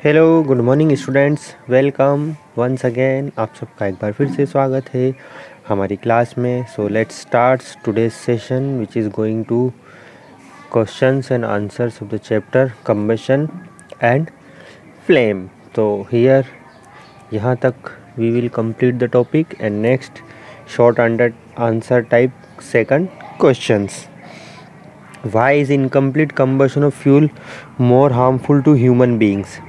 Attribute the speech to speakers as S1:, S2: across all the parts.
S1: Hello good morning students, welcome once again. आप सबका एक बार फिर से स्वागत है हमारी क्लास में। So let's start today's session which is going to questions and answers of the chapter combustion and flame. तो हियर यहाँ तक we will complete the topic and next short answer type second questions. Why is incomplete combustion of fuel more harmful to human beings.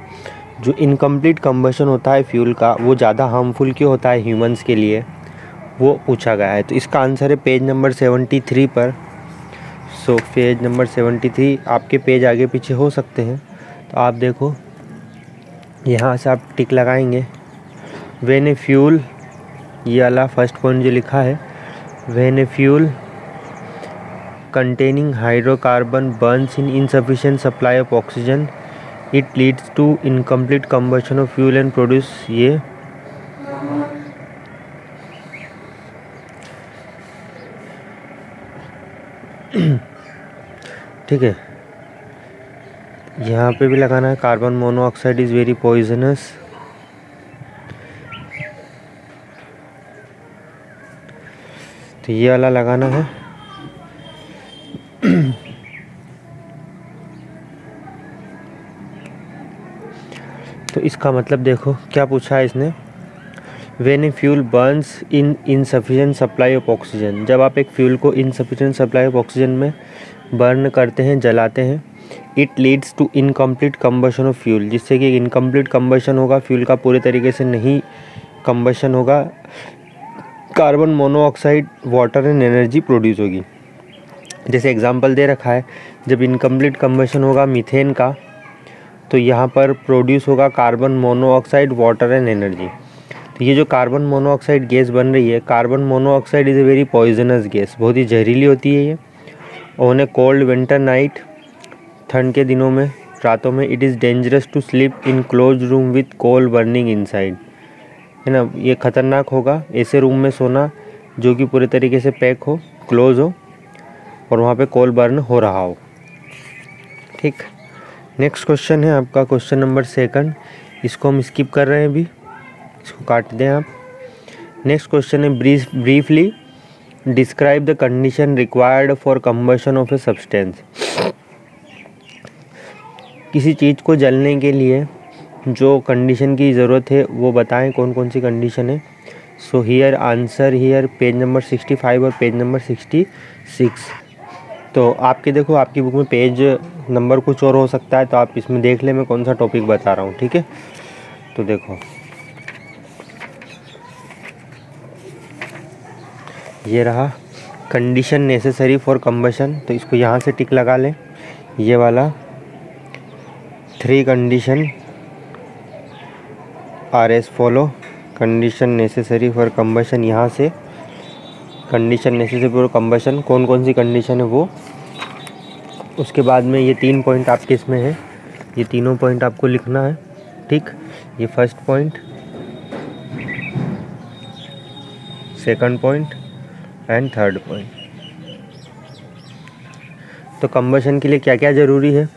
S1: जो incomplete combustion होता है fuel का वो ज़्यादा harmful क्यों होता है ह्यूमंस के लिए, वो पूछा गया है। तो इसका आंसर है पेज नंबर 73 पर। सो पेज नंबर 73 आपके पेज आगे पीछे हो सकते हैं, तो आप देखो यहाँ से आप टिक लगाएंगे। व्हेन ए फ्यूल, ये वाला फर्स्ट पॉइंट जो लिखा है, when a fuel containing hydrocarbon burns in insufficient supply of oxygen, it leads to incomplete combustion of fuel and produce ये ठीक है। यहाँ पे भी लगाना है carbon monoxide is very poisonous. तो ये वाला लगाना है। तो इसका मतलब देखो क्या पूछा है इसने, when a fuel burns in insufficient supply of oxygen. जब आप एक फ्यूल को इनसफिशिएंट सप्लाई ऑफ ऑक्सीजन में बर्न करते हैं, जलाते हैं, it leads to incomplete combustion of fuel, जिससे कि इनकम्प्लीट कंबशन होगा, फ्यूल का पूरे तरीके से नहीं कंबशन होगा, carbon monoxide water and energy produce होगी। जैसे एग्जांपल दे रखा है, जब इनकम्प्लीट कंबशन होगा मीथेन का, तो यहाँ पर प्रोड्यूस होगा carbon monoxide water and energy. तो ये जो कार्बन मोनोऑक्साइड गैस बन रही है, carbon monoxide is a very poisonous gas, बहुत ही जहरीली होती है ये। On a cold winter night, ठंड के दिनों में, रातों में, it is dangerous to sleep in close room with coal burning inside, है ना। ये ख़तरनाक होगा ऐसे रूम में सोना जो कि पूरे तरीके से पैक हो, क्लोज हो और वहाँ पे कोल बर्न हो रहा हो। ठीक, नेक्स्ट क्वेश्चन है आपका क्वेश्चन नंबर सेकंड। इसको हम स्किप कर रहे हैं अभी, इसको काट दें आप। नेक्स्ट क्वेश्चन है briefly describe the condition required for combustion of a substance. किसी चीज़ को जलने के लिए जो कंडीशन की ज़रूरत है वो बताएं, कौन कौन सी कंडीशन है। So here answer here page number 65 और पेज नंबर 66। तो आपके देखो आपकी बुक में पेज नंबर कुछ और हो सकता है, तो आप इसमें देख लें मैं कौन सा टॉपिक बता रहा हूँ, ठीक है। तो देखो ये रहा कंडीशन नेसेसरी फॉर कंबशन, तो इसको यहाँ से टिक लगा लें। ये वाला 3 condition R S follow, condition necessary for combustion, यहाँ से कंडीशन नेसेसरी फॉर कंबशन कौन कौन सी कंडीशन है वो। उसके बाद में ये 3 पॉइंट आपके इसमें है, ये तीनों पॉइंट आपको लिखना है, ठीक। ये first point, second point and third point. तो कंबशन के लिए क्या क्या ज़रूरी है,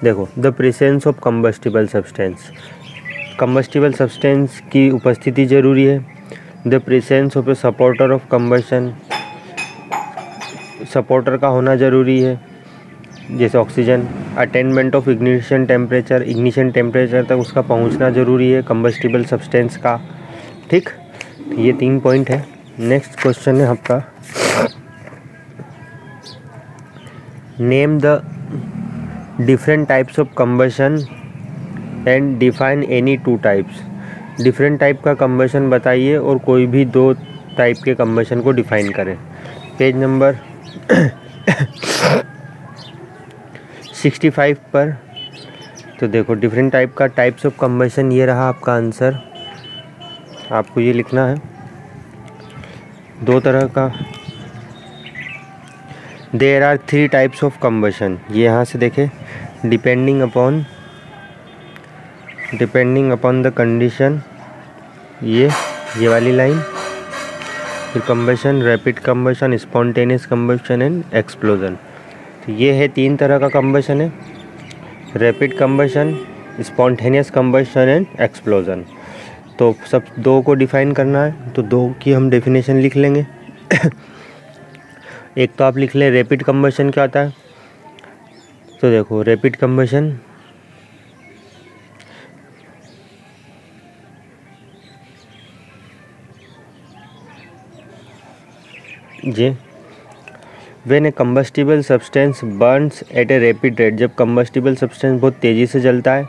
S1: देखो the presence of combustible substance, combustible substance की उपस्थिति ज़रूरी है। The presence of A supporter of combustion, supporter का होना ज़रूरी है जैसे oxygen. Attainment of ignition temperature, ignition temperature तक उसका पहुंचना ज़रूरी है कंबस्टिबल सब्सटेंस का, ठीक। ये 3 पॉइंट है। नेक्स्ट क्वेश्चन है आपका, name the different types of combustion and define any 2 types. Different type का कंबशन बताइए और कोई भी 2 टाइप के कंबशन को डिफाइन करें। पेज नंबर 65 पर। तो देखो डिफरेंट टाइप का टाइप्स ऑफ कंबशन, ये रहा आपका आंसर। आपको ये लिखना है 2 तरह का। There are 3 types of combustion, ये यहाँ से देखें, डिपेंडिंग अपॉन द कंडीशन, ये वाली लाइन, फिर combustion, rapid combustion, spontaneous combustion and explosion. तो ये है 3 तरह का कंबशन है, rapid combustion, spontaneous combustion and explosion. तो सब दो को डिफाइन करना है, तो दो की हम डेफिनेशन लिख लेंगे। एक तो आप लिख लें रैपिड कंबशन क्या होता है। तो देखो रैपिड कंबशन ये when a combustible substance burns at a rapid rate, जब कंबस्टिबल सब्सटेंस बहुत तेज़ी से जलता है,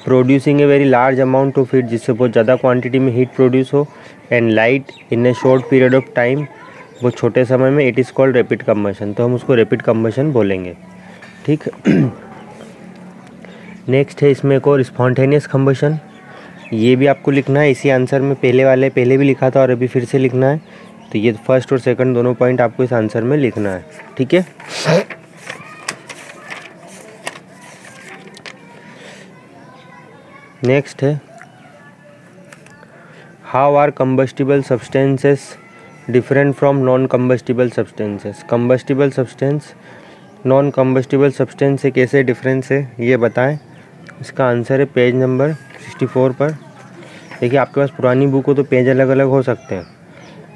S1: producing a very large amount of heat, जिससे बहुत ज़्यादा क्वांटिटी में हीट प्रोड्यूस हो, and light in a short period of time, वो छोटे समय में, it is called rapid combustion. तो हम उसको रैपिड कंबशन बोलेंगे, ठीक। नेक्स्ट है इसमें एक और स्पॉन्टेनियस कंबशन। ये भी आपको लिखना है इसी आंसर में, पहले भी लिखा था और अभी फिर से लिखना है। तो ये फर्स्ट और सेकंड दोनों पॉइंट आपको इस आंसर में लिखना है, ठीक है। नेक्स्ट है how are combustible substances different from non combustible substances. Combustible substance non combustible substance से कैसे डिफरेंस है ये बताएं। इसका आंसर है पेज नंबर 64 पर। देखिए आपके पास पुरानी बुक हो तो पेज अलग अलग हो सकते हैं,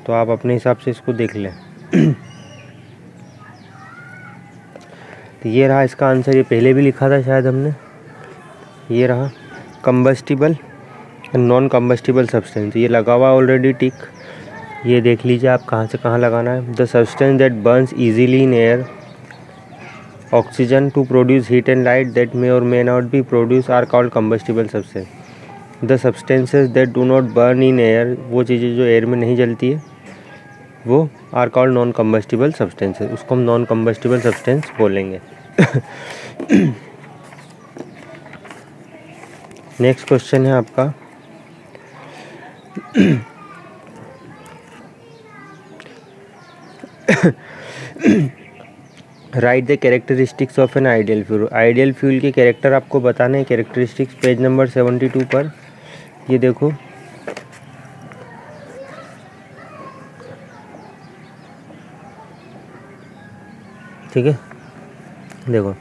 S1: तो आप अपने हिसाब से इसको देख लें। तो ये रहा इसका आंसर, ये पहले भी लिखा था शायद हमने, ये रहा कंबस्टिबल नॉन कंबस्टिबल सब्सटेंस, ये लगा हुआ ऑलरेडी टिक। ये देख लीजिए आप कहाँ से कहाँ लगाना है। The substance that burns easily in air oxygen to produce heat and light that may or may not be produce are called combustible substance. The substances that do not burn in air, वो चीज़ें जो air में नहीं जलती है वो are called non combustible substances, उसको हम नॉन कंबस्टिबल सब्सटेंस बोलेंगे। नेक्स्ट क्वेश्चन है आपका write the characteristics of an ideal fuel. Ideal fuel के कैरेक्टर आपको बताने हैं, कैरेक्टरिस्टिक्स पेज नंबर 72 पर। ये देखो ठीक है, देखो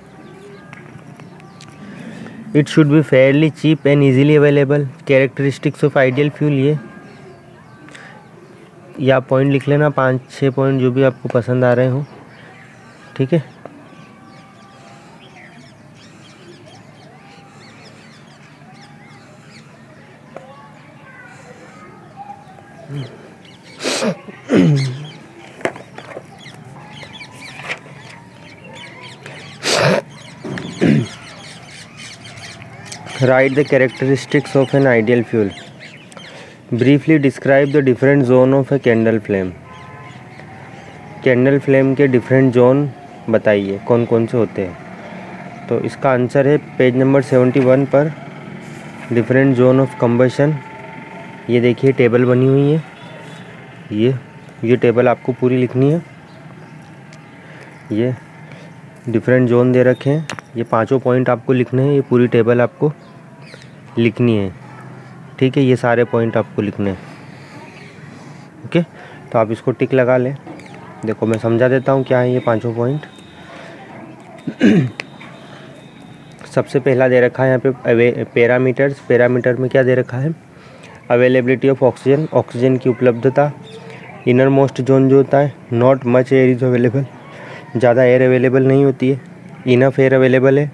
S1: it should be fairly cheap and easily available. Characteristics of ideal fuel, ये आप पॉइंट लिख लेना, 5-6 पॉइंट जो भी आपको पसंद आ रहे हो, ठीक है। Write the characteristics of an ideal fuel. Briefly describe the different zone of a candle flame. Candle flame के डिफरेंट जोन बताइए कौन कौन से होते हैं। तो इसका आंसर है पेज नंबर 71 पर, डिफरेंट जोन ऑफ कंबशन। ये देखिए टेबल बनी हुई है, ये टेबल आपको पूरी लिखनी है। ये डिफरेंट जोन दे रखे हैं, ये 5 पॉइंट आपको लिखने हैं, ये पूरी टेबल आपको लिखनी है, ठीक है। ये सारे पॉइंट आपको लिखने हैं, ओके। तो आप इसको टिक लगा लें। देखो मैं समझा देता हूँ क्या है ये 5 पॉइंट। सबसे पहला दे रखा है यहाँ पे पैरामीटर्स। पैरामीटर में क्या दे रखा है, अवेलेबिलिटी ऑफ ऑक्सीजन, ऑक्सीजन की उपलब्धता। इनर मोस्ट जोन जो होता है, not much air is available, ज़्यादा एयर अवेलेबल नहीं होती है। इनफ एयर अवेलेबल है,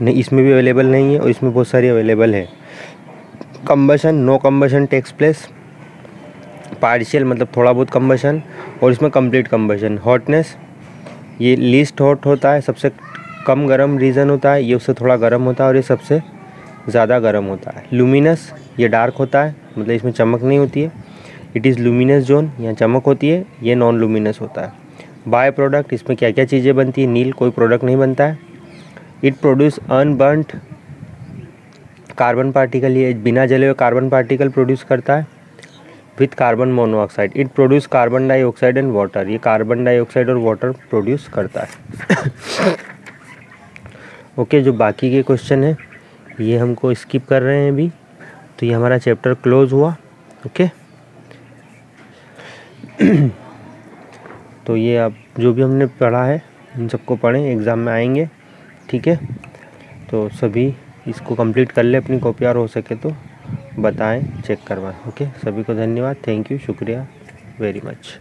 S1: नहीं इसमें भी अवेलेबल नहीं है और इसमें बहुत सारी अवेलेबल है। Combustion, no combustion takes place. Partial मतलब थोड़ा बहुत कंबशन, और इसमें कंप्लीट कंबशन। हॉटनेस, ये लीस्ट हॉट होता है, सबसे कम गर्म रीजन होता है, ये उससे थोड़ा गर्म होता है, और ये सबसे ज़्यादा गर्म होता है। लुमिनस, ये डार्क होता है, मतलब इसमें चमक नहीं होती है। इट इज़ लुमिनस जोन, यहाँ चमक होती है, ये नॉन लुमिनस होता है। बाय प्रोडक्ट, इसमें क्या क्या चीज़ें बनती है, नील कोई प्रोडक्ट नहीं बनता है। It produce unburned carbon particle, ये बिना जले हुए कार्बन पार्टिकल प्रोड्यूस करता है with carbon monoxide. It produce carbon dioxide and water, ये कार्बन डाइऑक्साइड और वाटर प्रोड्यूस करता है। ओके, जो बाकी के क्वेश्चन है ये हमको स्किप कर रहे हैं अभी, तो ये हमारा चैप्टर क्लोज हुआ, ओके। तो ये अब जो भी हमने पढ़ा है इन सबको पढ़ें, एग्ज़ाम में आएंगे, ठीक है। तो सभी इसको कंप्लीट कर ले अपनी कॉपी, और हो सके तो बताएं, चेक करवाएं। ओके, सभी को धन्यवाद, थैंक यू, शुक्रिया वेरी मच।